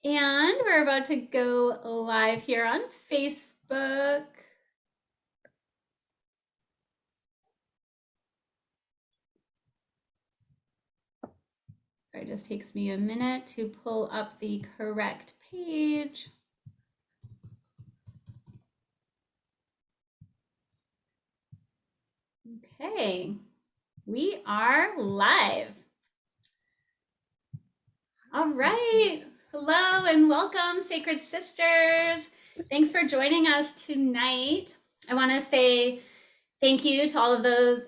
And we're about to go live here on Facebook. So it just takes me a minute to pull up the correct page. Okay, we are live. All right. Hello and welcome, Sacred Sisters. Thanks for joining us tonight. I want to say thank you to all of those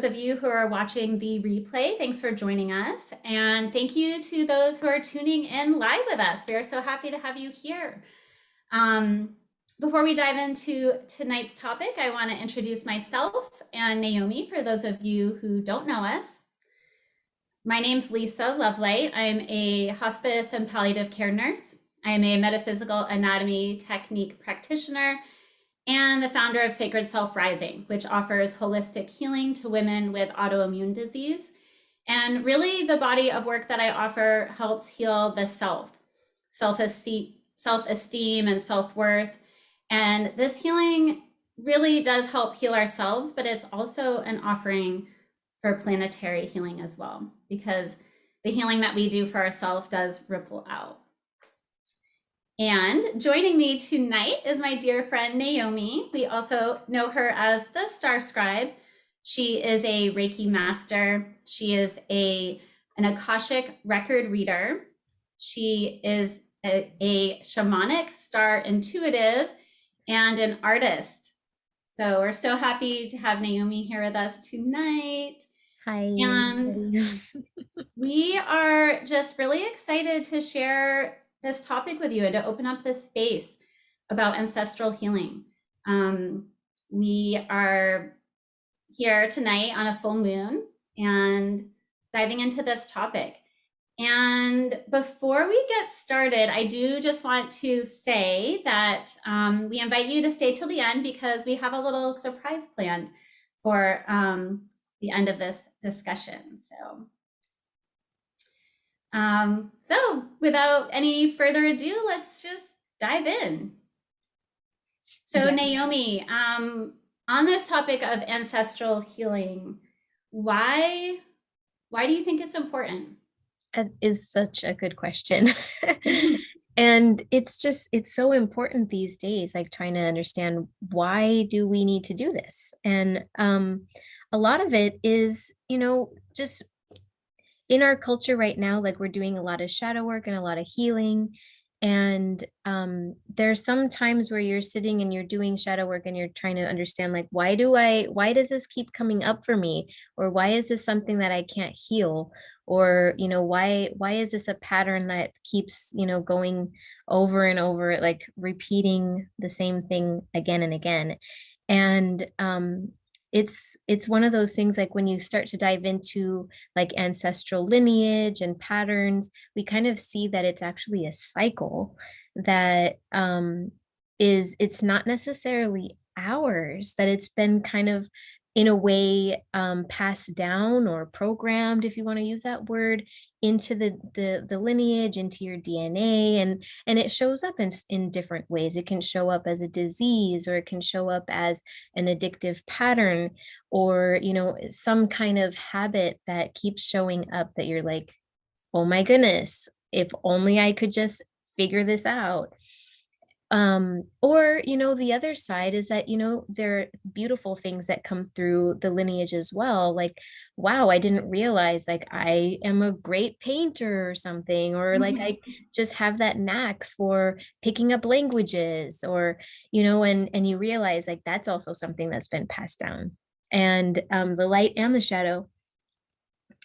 of you who are watching the replay. Thanks for joining us. And thank you to those who are tuning in live with us. We are so happy to have you here. Before we dive into tonight's topic, I want to introduce myself and Naomi for those of you who don't know us. My name's Lisa Lovelight. I'm a hospice and palliative care nurse. I am a metaphysical anatomy technique practitioner and the founder of Sacred Self Rising, which offers holistic healing to women with autoimmune disease. And really, the body of work that I offer helps heal the self-esteem and self-worth. And this healing really does help heal ourselves, but it's also an offering for planetary healing as well, because the healing that we do for ourselves does ripple out. And joining me tonight is my dear friend Naomi. We also know her as the Star Scribe. She is a Reiki master. She is an Akashic record reader. She is a shamanic star intuitive and an artist. So we're so happy to have Naomi here with us tonight. Hi. And we are just really excited to share this topic with you and to open up this space about ancestral healing. We are here tonight on a full moon and diving into this topic. And before we get started, I do just want to say that we invite you to stay till the end because we have a little surprise planned for the end of this discussion. So without any further ado, let's just dive in. So yeah. Naomi, on this topic of ancestral healing, why do you think it's important? That is such a good question. And it's so important these days, like trying to understand why do we need to do this? And a lot of it is, just in our culture right now, like we're doing a lot of shadow work and a lot of healing. And there's some times where you're sitting and you're doing shadow work and you're trying to understand, like, why does this keep coming up for me? Or why is this something that I can't heal? Or, why is this a pattern that keeps, going over and over, like repeating the same thing again and again? And it's one of those things, like when you start to dive into like ancestral lineage and patterns, we kind of see that it's actually a cycle that it's not necessarily ours, that it's been kind of in a way passed down or programmed, if you want to use that word, into the lineage, into your DNA, and it shows up in different ways. It can show up as a disease, or it can show up as an addictive pattern, or some kind of habit that keeps showing up that you're like, oh my goodness, if only I could just figure this out. Or the other side is that there are beautiful things that come through the lineage as well, like, wow, I didn't realize, like, I am a great painter or something, or like I just have that knack for picking up languages, or and you realize, like, that's also something that's been passed down, and the light and the shadow.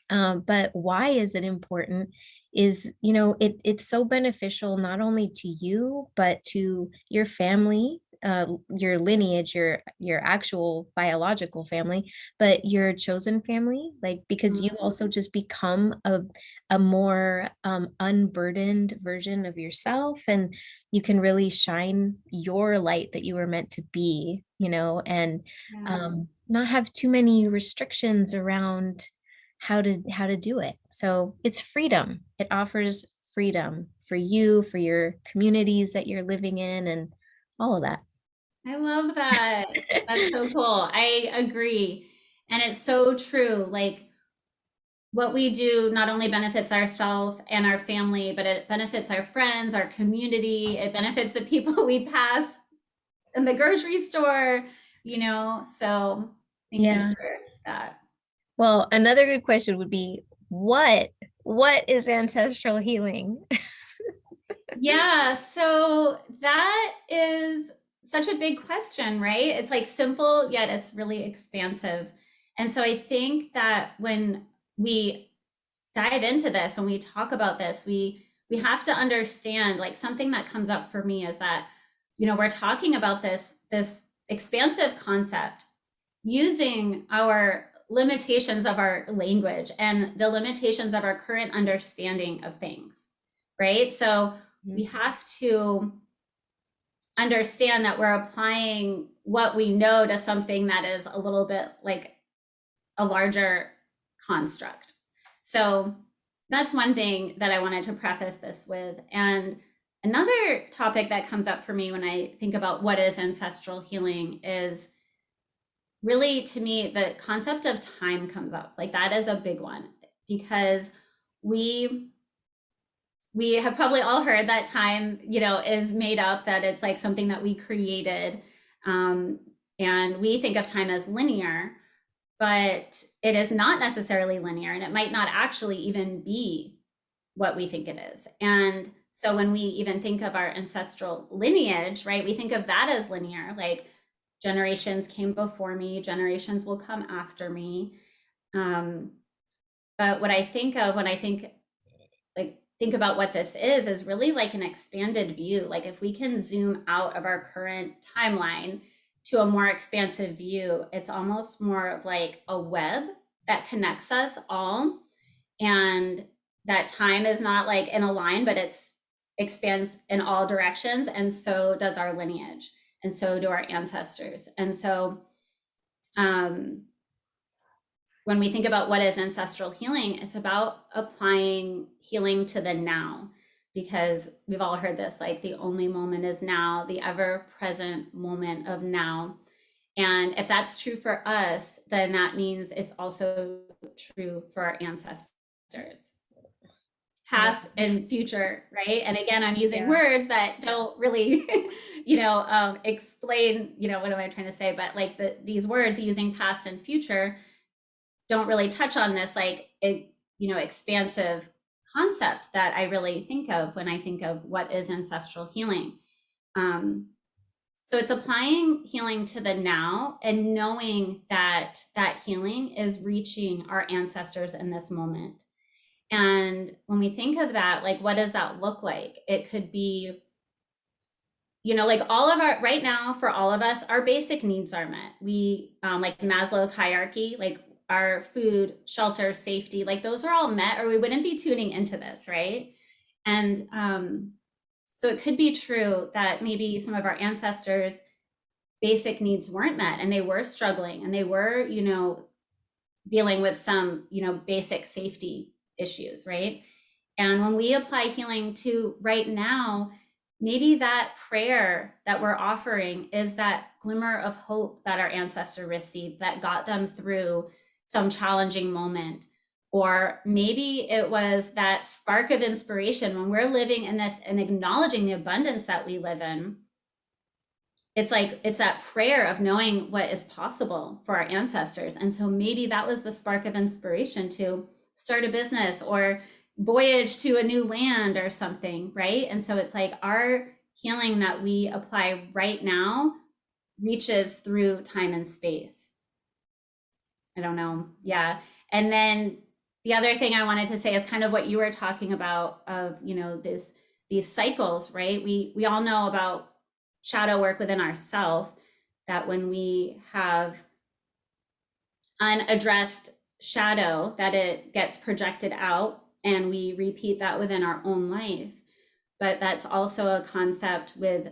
But why is it important is, it's so beneficial not only to you, but to your family, your lineage, your actual biological family, but your chosen family, like, because you also just become a more unburdened version of yourself, and you can really shine your light that you were meant to be, and not have too many restrictions around how to do it. So it's freedom. It offers freedom for you, for your communities that you're living in, and all of that. I love that. That's so cool. I agree. And it's so true. Like what we do not only benefits ourselves and our family, but it benefits our friends, our community. It benefits the people we pass in the grocery store, So thank you Yeah. for that. Well, another good question would be what is ancestral healing? Yeah, so that is such a big question, right? It's like simple, yet it's really expansive. And so I think that when we dive into this, when we talk about this, we have to understand, like, something that comes up for me is that, we're talking about this expansive concept using our limitations of our language and the limitations of our current understanding of things, right? So we have to understand that we're applying what we know to something that is a little bit like a larger construct. So that's one thing that I wanted to preface this with. And another topic that comes up for me when I think about what is ancestral healing is really, to me, the concept of time comes up. Like, that is a big one, because we have probably all heard that time, is made up, that it's like something that we created. And we think of time as linear, but it is not necessarily linear, and it might not actually even be what we think it is. And so when we even think of our ancestral lineage, right, we think of that as linear, like generations came before me, generations will come after me. But what I think of when I think about what this is really like an expanded view. Like, if we can zoom out of our current timeline to a more expansive view, it's almost more of like a web that connects us all. And that time is not like in a line, but it's expands in all directions. And so does our lineage. And so do our ancestors. And so when we think about what is ancestral healing, it's about applying healing to the now, because we've all heard this, like, the only moment is now, the ever present moment of now. And if that's true for us, then that means it's also true for our ancestors, past and future, right? And again, I'm using words that don't really, explain, what am I trying to say? But like these words using past and future don't really touch on this, like, expansive concept that I really think of when I think of what is ancestral healing. So it's applying healing to the now and knowing that that healing is reaching our ancestors in this moment. And when we think of that, like, what does that look like? It could be, like, all of our, right now, for all of us, our basic needs are met. We, like Maslow's hierarchy, like our food, shelter, safety, like those are all met, or we wouldn't be tuning into this, right? And so it could be true that maybe some of our ancestors' basic needs weren't met, and they were struggling, and they were, dealing with some, basic safety issues, right? And when we apply healing to right now, maybe that prayer that we're offering is that glimmer of hope that our ancestor received that got them through some challenging moment. Or maybe it was that spark of inspiration when we're living in this and acknowledging the abundance that we live in. It's like, it's that prayer of knowing what is possible for our ancestors. And so maybe that was the spark of inspiration to start a business or voyage to a new land or something, right? And so it's like our healing that we apply right now reaches through time and space. I don't know. Yeah. And then the other thing I wanted to say is kind of what you were talking about of, these cycles, right? We all know about shadow work within ourselves, that when we have unaddressed shadow, that it gets projected out, and we repeat that within our own life. But that's also a concept with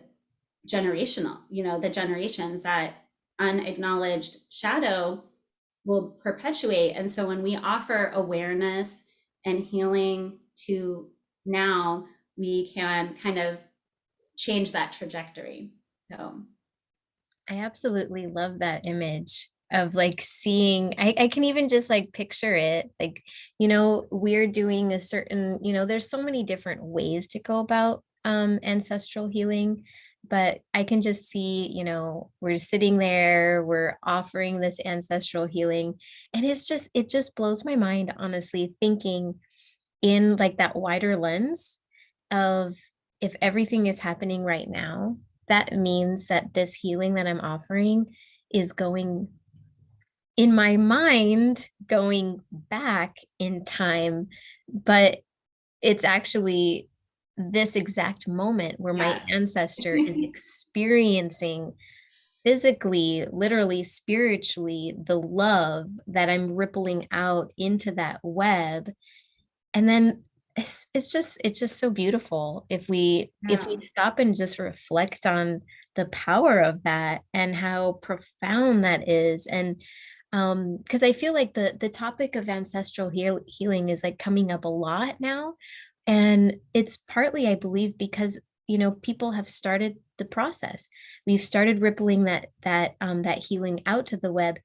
generational, the generations, that unacknowledged shadow will perpetuate. And so when we offer awareness and healing to now we can kind of change that trajectory. So I absolutely love that image of like seeing, I can even just like picture it. Like, we're doing a certain, there's so many different ways to go about ancestral healing, but I can just see, we're sitting there, we're offering this ancestral healing. And it just blows my mind, honestly, thinking in like that wider lens of if everything is happening right now, that means that this healing that I'm offering is going in my mind, going back in time, but it's actually this exact moment where my yeah. ancestor is experiencing physically, literally, spiritually, the love that I'm rippling out into that web. And then it's just so beautiful if we Yeah. stop and just reflect on the power of that and how profound that is. And because I feel like the topic of healing is like coming up a lot now, and it's partly, I believe, because people have started the process. We've started rippling that healing out to the web,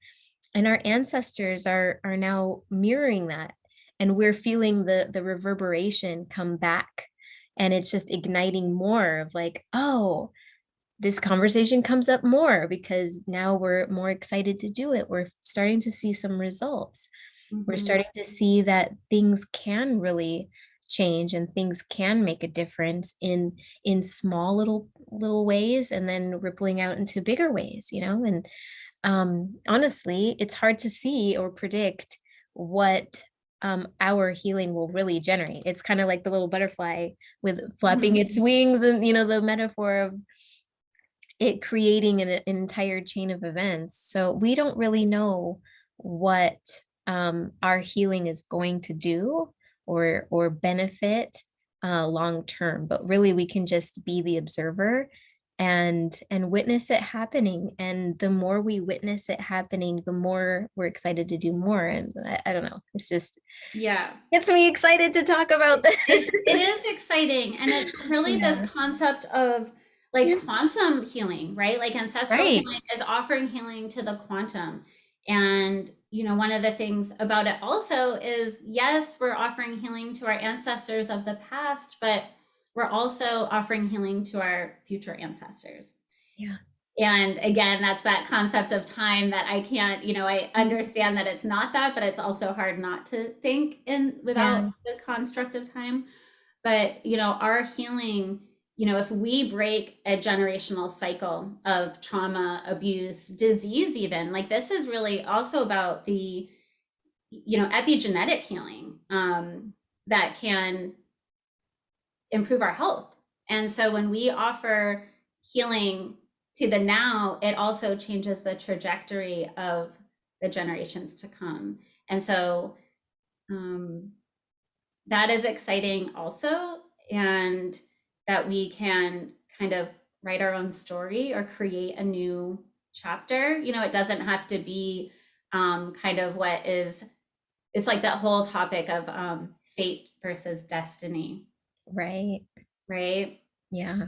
and our ancestors are now mirroring that, and we're feeling the reverberation come back, and it's just igniting more of like, oh, this conversation comes up more because now we're more excited to do it. We're starting to see some results. We're Mm-hmm. starting to see that things can really change and things can make a difference in small little ways, and then rippling out into bigger ways. And honestly, it's hard to see or predict what our healing will really generate. It's kind of like the little butterfly with flapping Mm-hmm. its wings, and the metaphor of it creating an entire chain of events. So we don't really know what our healing is going to do or benefit long term, but really we can just be the observer and witness it happening. And the more we witness it happening, the more we're excited to do more. And I don't know, it's just Yeah. gets me excited to talk about this. It is exciting. And it's really this Yeah. concept of like quantum healing, right? Like ancestral Right. healing is offering healing to the quantum. And, one of the things about it also is yes, we're offering healing to our ancestors of the past, but we're also offering healing to our future ancestors. Yeah. And again, that's that concept of time that I can't, I understand that it's not that, but it's also hard not to think in without Yeah. the construct of time. But, our healing, if we break a generational cycle of trauma, abuse, disease, even like this is really also about the, epigenetic healing that can improve our health. And so when we offer healing to the now, it also changes the trajectory of the generations to come. And so um, that is exciting also. And that we can kind of write our own story or create a new chapter. It doesn't have to be kind of what is, it's like that whole topic of fate versus destiny, Right. right? Yeah.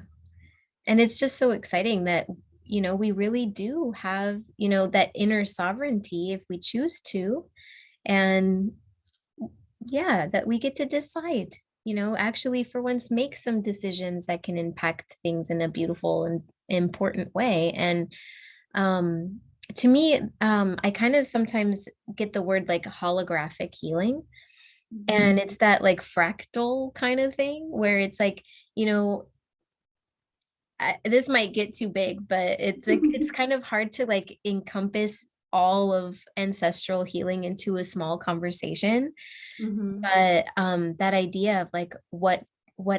And it's just so exciting that, we really do have, that inner sovereignty if we choose to. And yeah, that we get to decide, actually for once make some decisions that can impact things in a beautiful and important way. And um, to me, I kind of sometimes get the word like holographic healing. Mhm. And it's that like fractal kind of thing where it's like, you know, this might get too big, but it's like it's kind of hard to like encompass all of ancestral healing into a small conversation. Mhm. But that idea of like what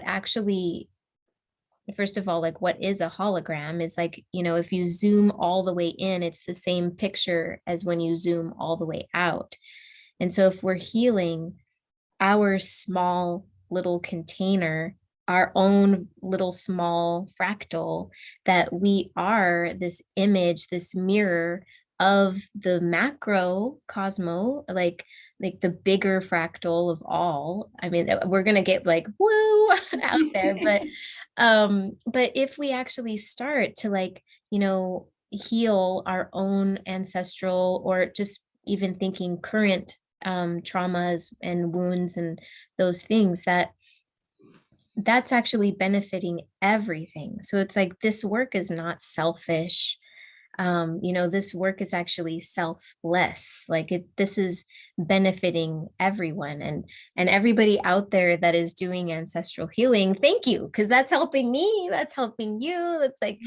actually, first of all, like what is a hologram is like, if you zoom all the way in, it's the same picture as when you zoom all the way out. And so if we're healing our small little container, our own little small fractal, that we are this image, this mirror of the macro cosmo, like like the bigger fractal of all. I mean, we're gonna get like woo out there, but if we actually start to like, heal our own ancestral, or just even thinking current traumas and wounds and those things, that's actually benefiting everything. So it's like this work is not selfish. This work is actually selfless. Like this is benefiting everyone, and everybody out there that is doing ancestral healing. Thank you, because that's helping me. That's helping you. It's like,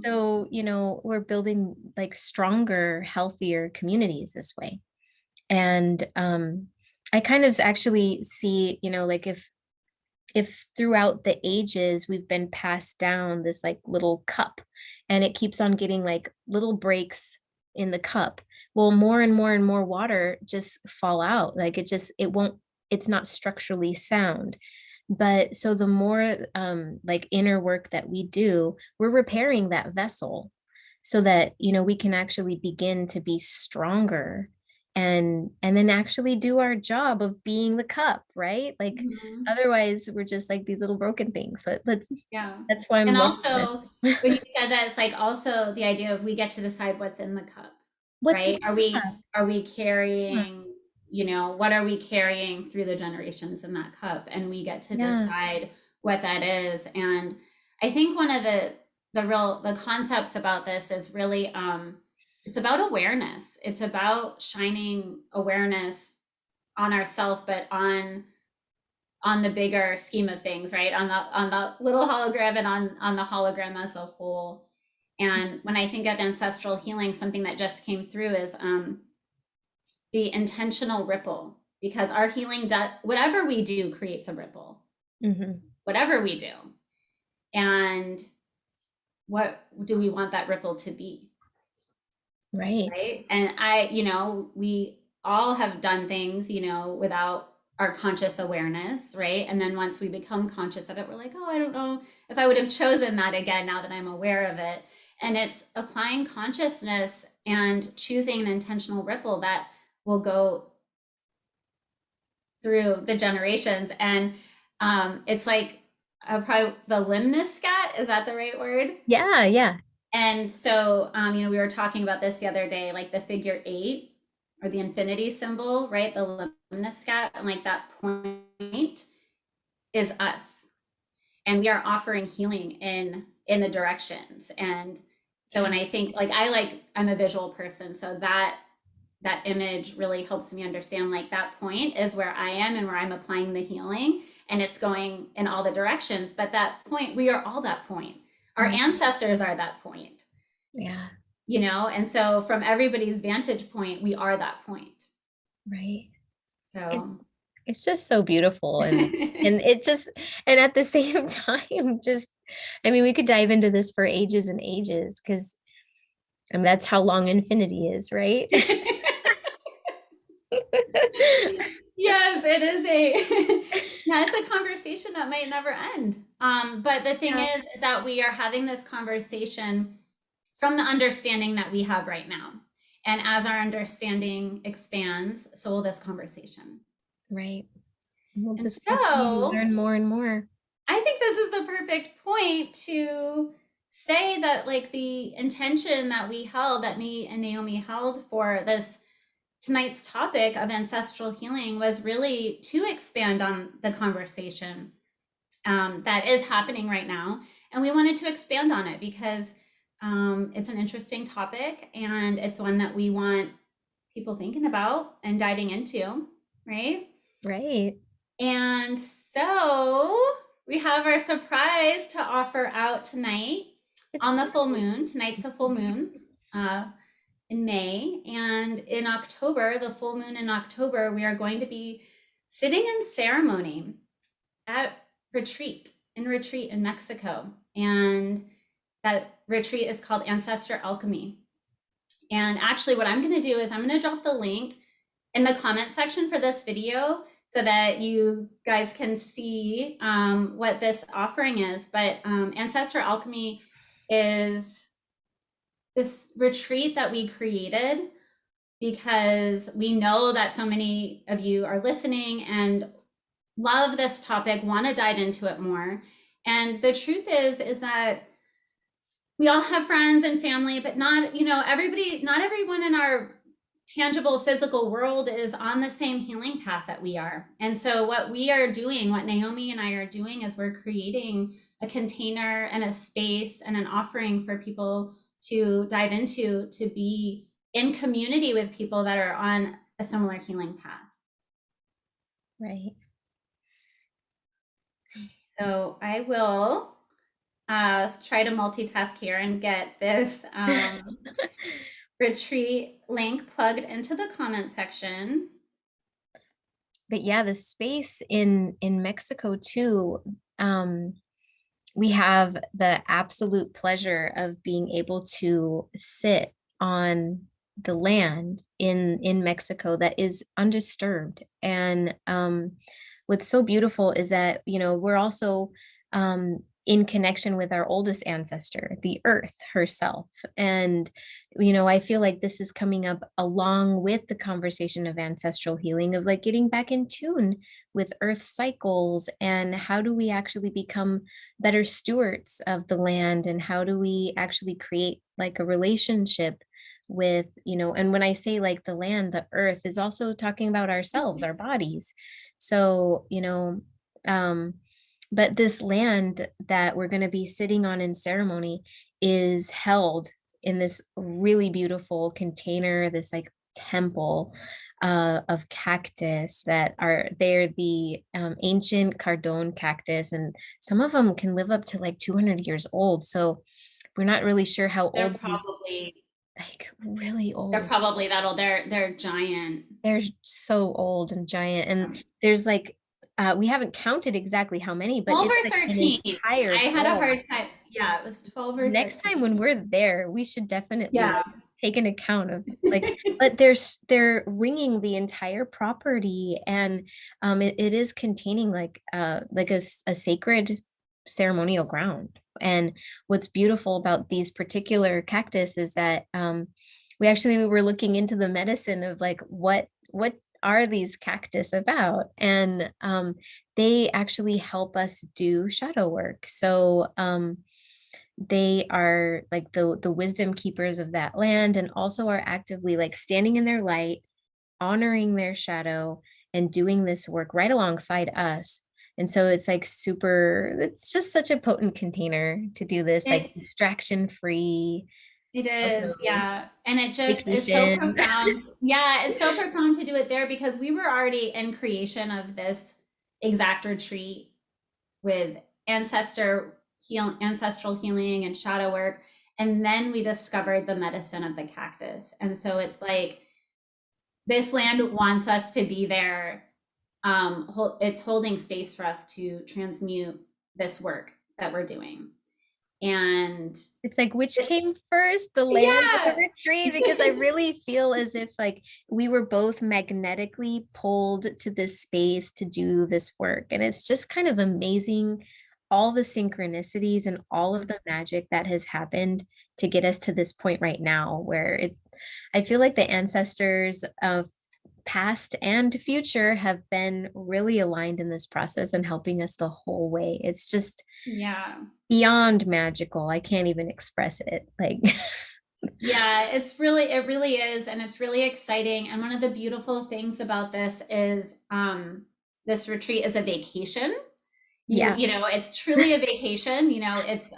so we're building like stronger, healthier communities this way. And I kind of actually see, like if throughout the ages we've been passed down this like little cup, and it keeps on getting like little breaks in the cup, well, more and more and more water just fall out. Like it won't, it's not structurally sound. But so the more like inner work that we do, we're repairing that vessel, so that we can actually begin to be stronger, and then actually do our job of being the cup, right? Like Mhm. otherwise we're just like these little broken things. So Yeah. that's why I'm And loving also, this. when you said that, it's like also the idea of we get to decide what's in the cup, What's in right? Are the cup? we Yeah. carrying, what are we carrying through the generations in that cup? And we get to Yeah. decide what that is. And I think one of the concepts about this is really it's about awareness. It's about shining awareness on ourself, but on the bigger scheme of things, right? On the little hologram, and on the hologram as a whole. And when I think of ancestral healing, something that just came through is the intentional ripple, because our healing does, whatever we do creates a ripple, Hmm. whatever we do. And what do we want that ripple to be? Right. Right. And we all have done things, without our conscious awareness, right? And then once we become conscious of it, we're like, oh, I don't know if I would have chosen that again now that I'm aware of it. And it's applying consciousness and choosing an intentional ripple that will go through the generations. And it's like probably the limnus scat, is that the right word? Yeah, yeah. And so, we were talking about this the other day, like the figure eight or the infinity symbol, right? The lemniscat, and like that point is us, and we are offering healing in the directions. And so, Yeah. when I think, like, I'm a visual person, so that image really helps me understand, like, that point is where I am and where I'm applying the healing, and it's going in all the directions. But that point, we are all that point. Our Mhm. ancestors are that point, Yeah. and so from everybody's vantage point, we are that point. Right. It, So it's just so beautiful, and it just, and at the same time, just, I mean, we could dive into this for ages and ages, because that's how long infinity is, right? yes, it is a yeah, it's a conversation that might never end. But the thing Yeah. is that we are having this conversation from the understanding that we have right now. And as our understanding expands, so will this conversation. Right. We'll And just continue to so learn more and more. I think this is the perfect point to say that, like, the intention that we held, that me and Naomi held for this tonight's topic of ancestral healing, was really to expand on the conversation that is happening right now. And we wanted to expand on it because it's an interesting topic, and it's one that we want people thinking about and diving into, right? Right. And so we have our surprise to offer out tonight on the full moon. Tonight's a full moon in May. And in October, the full moon in October, we are going to be sitting in ceremony at retreat in Mexico. And that retreat is called Ancestor Alchemy. And actually, what I'm going to do is I'm going to drop the link in the comment section for this video so that you guys can see what this offering is. But Ancestor Alchemy is this retreat that we created because we know that so many of you are listening and love this topic, want to dive into it more. And the truth is that we all have friends and family, but not, not everyone in our tangible physical world is on the same healing path that we are. And so what we are doing, what Naomi and I are doing, is we're creating a container and a space and an offering for people to dive into, to be in community with people that are on a similar healing path. Right. So I will try to multitask here and get this retreat link plugged into the comment section. But yeah, the space in Mexico too, we have the absolute pleasure of being able to sit on the land in Mexico that is undisturbed. And what's so beautiful is that, we're also in connection with our oldest ancestor, the earth herself. And, I feel like this is coming up along with the conversation of ancestral healing, of like getting back in tune with earth cycles, and how do we actually become better stewards of the land, and how do we actually create like a relationship with, and when I say like the land, the earth is also talking about ourselves, our bodies. So, but this land that we're going to be sitting on in ceremony is held in this really beautiful container, this like temple of cactus that are, they're the ancient cardon cactus, and some of them can live up to like 200 years old. So we're not really sure how They're old these, probably like really they're old. probably that old. They're giant. They're so old and giant, and there's like we haven't counted exactly how many, but 12 it's or like an 13. entire I had a grove. hard time. Yeah, it was 12 or Next time when 13. we're there, we should definitely Yeah. like take an account of like, but they're ringing the entire property, and it is containing like a sacred ceremonial ground. And what's beautiful about these particular cactus is that we were looking into the medicine of like what are these cactus about, and they actually help us do shadow work. So they are like the wisdom keepers of that land, and also are actively like standing in their light, honoring their shadow, and doing this work right alongside us. And so it's like it's just such a potent container to do this, like It distraction free, it also is, yeah. And it's so vacation. profound. Yeah, it's so profound to do it there because we were already in creation of this exact retreat with ancestral healing and shadow work. And then we discovered the medicine of the cactus. And so it's like this land wants us to be there. It's holding space for us to transmute this work that we're doing. And It's like, which came first, the land or the yeah. retreat? Because I really feel as if like we were both magnetically pulled to this space to do this work. And it's just kind of amazing, all the synchronicities and all of the magic that has happened to get us to this point right now, where I feel like the ancestors of past and future have been really aligned in this process and helping us the whole way. It's just Yeah. beyond magical. I can't even express it. Like, Yeah, it really is. And it's really exciting. And one of the beautiful things about this is this retreat is a vacation. yeah, It's truly a vacation. It's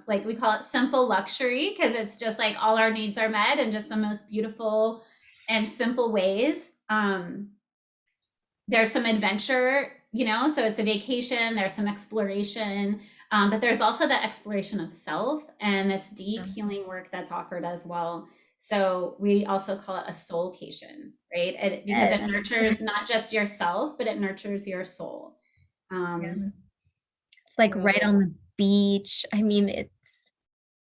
like we call it simple luxury because it's just like all our needs are met in just the most beautiful and simple ways. There's some adventure, so it's a vacation, there's some exploration, but there's also the exploration of self and this deep healing work that's offered as well. So we also call it a soulcation, right? Because yes. it nurtures not just yourself, but it nurtures your soul. Yeah. Um, It's like right so on the beach. I mean,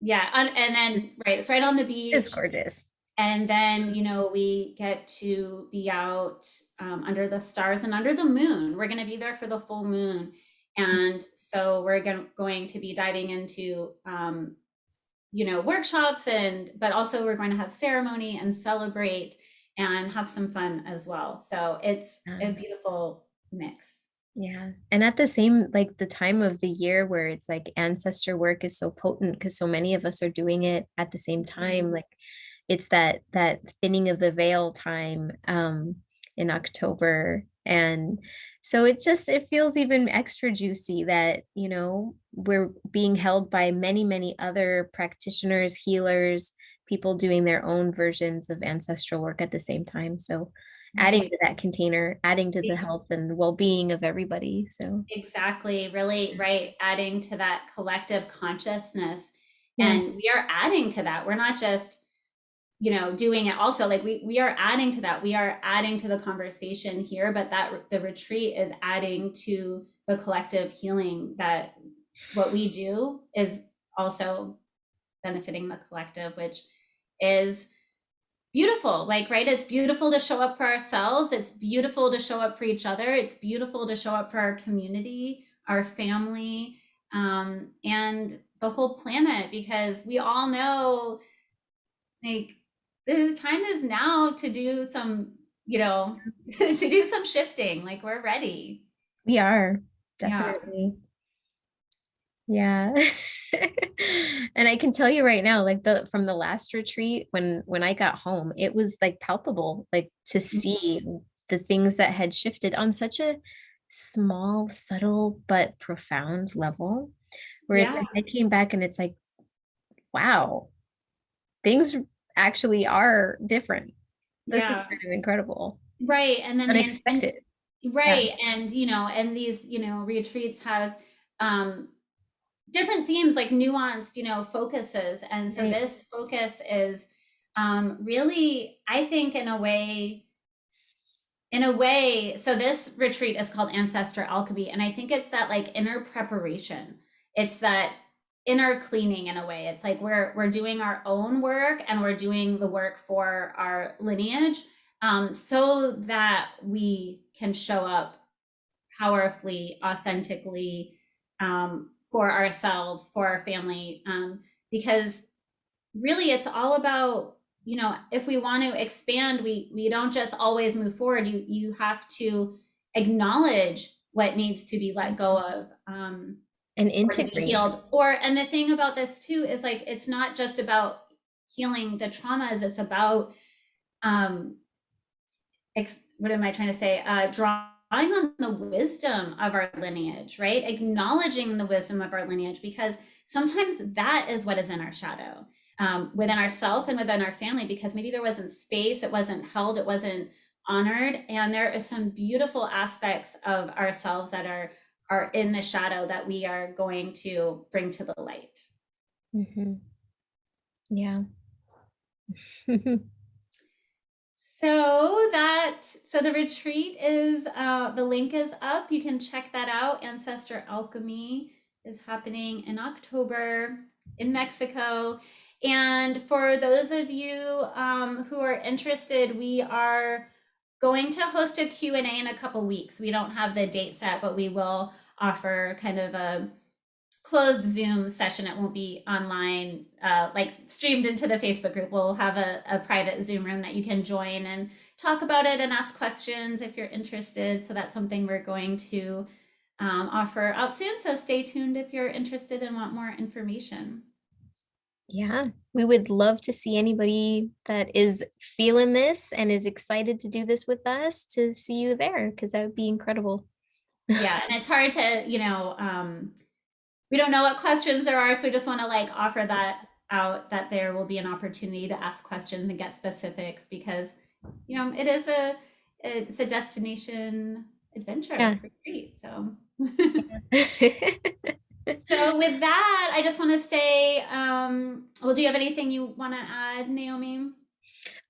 yeah, and then right, it's right on the it's beach. gorgeous. And then, we get to be out under the stars and under the moon. We're going to be there for the full moon. And so we're going to be diving into, workshops, but also we're going to have ceremony and celebrate. and have some fun as well. So it's Yeah. a beautiful mix. Yeah. And at the same, like the time of the year where it's like ancestor work is so potent because so many of us are doing it at the same time. Like it's that thinning of the veil time in October. And so it feels even extra juicy that, you know, we're being held by many, many other practitioners, healers, people doing their own versions of ancestral work at the same time. So adding Right. to that container, adding to the health and well-being of everybody. So Exactly. Really, right. Adding to that collective consciousness. yeah, And we are adding to that. We're not just, doing it also. Like we are adding to that. We are adding to the conversation here, but that the retreat is adding to the collective healing that what we do is also benefiting the collective, which is beautiful. Like, right, it's beautiful to show up for ourselves, it's beautiful to show up for each other, it's beautiful to show up for our community, our family, and the whole planet, because we all know, like, the time is now to do some, to do some shifting. Like, we're ready. we are Yeah. definitely. Yeah. And I can tell you right now, like the from the last retreat, when I got home, it was like palpable, like to see the things that had shifted on such a small, subtle, but profound level, where it's Yeah. like I came back and it's like, wow, things actually are different. This is Yeah. kind of incredible, Right. And then the intent. unexpected. Yeah. Right. And, and these, retreats have different themes, like nuanced, focuses. And so Right. this focus is really, I think, in a way, so this retreat is called Ancestor Alchemy. And I think it's that like inner preparation. It's that inner cleaning in a way. It's like we're doing our own work and we're doing the work for our lineage, so that we can show up powerfully, authentically, for ourselves, for our family, because really it's all about, if we want to expand, we don't just always move forward. You have to acknowledge what needs to be let go of, And or to be integrate. healed. And the thing about this too is, like, it's not just about healing the traumas, it's about, um what am I trying to say? Drawing on the wisdom of our lineage, right? Acknowledging the wisdom of our lineage, because sometimes that is what is in our shadow, within ourself and within our family, because maybe there wasn't space, it wasn't held, it wasn't honored. And there is some beautiful aspects of ourselves that are in the shadow that we are going to bring to the light. Mhm. Yeah. So the retreat is, the link is up. You can check that out. Ancestor Alchemy is happening in October in Mexico. And for those of you, who are interested, we are going to host a Q&A in a couple weeks. We don't have the date set, but we will offer kind of a closed Zoom session. It won't be online, like streamed into the Facebook group. We'll have a private Zoom room that you can join and talk about it and ask questions if you're interested. So that's something we're going to, offer out soon. So stay tuned if you're interested and want more information. Yeah, we would love to see anybody that is feeling this and is excited to do this with us to see you there because that would be incredible. Yeah, and it's hard to, we don't know what questions there are, so we just want to like offer that out, that there will be an opportunity to ask questions and get specifics, because it's a destination adventure Yeah. retreat. So Yeah. so with that, I just want to say, well, do you have anything you want to add, Naomi?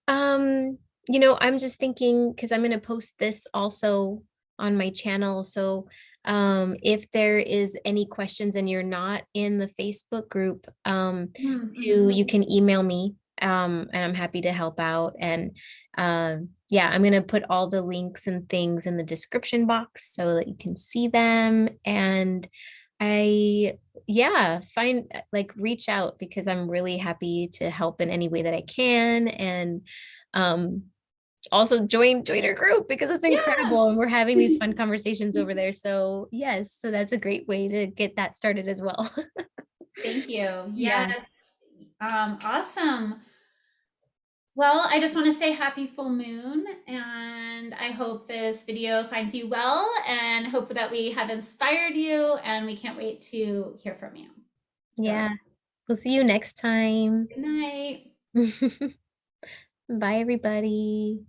Um, you know, I'm just thinking because I'm going to post this also on my channel. So, if there is any questions and you're not in the Facebook group, Mm-hmm. you can email me, and I'm happy to help out. And yeah, I'm going to put all the links and things in the description box so that you can see them. And I, yeah, like reach out because I'm really happy to help in any way that I can. And um also join our group because it's Yeah. incredible and we're having these fun conversations over there. So yes, so that's a great way to get that started as well. Thank you. Yeah. Yes. Awesome. Well, I just want to say happy full moon, and I hope this video finds you well, and hope that we have inspired you, and we can't wait to hear from you. So, Yeah. We'll see you next time. good night. Bye, everybody.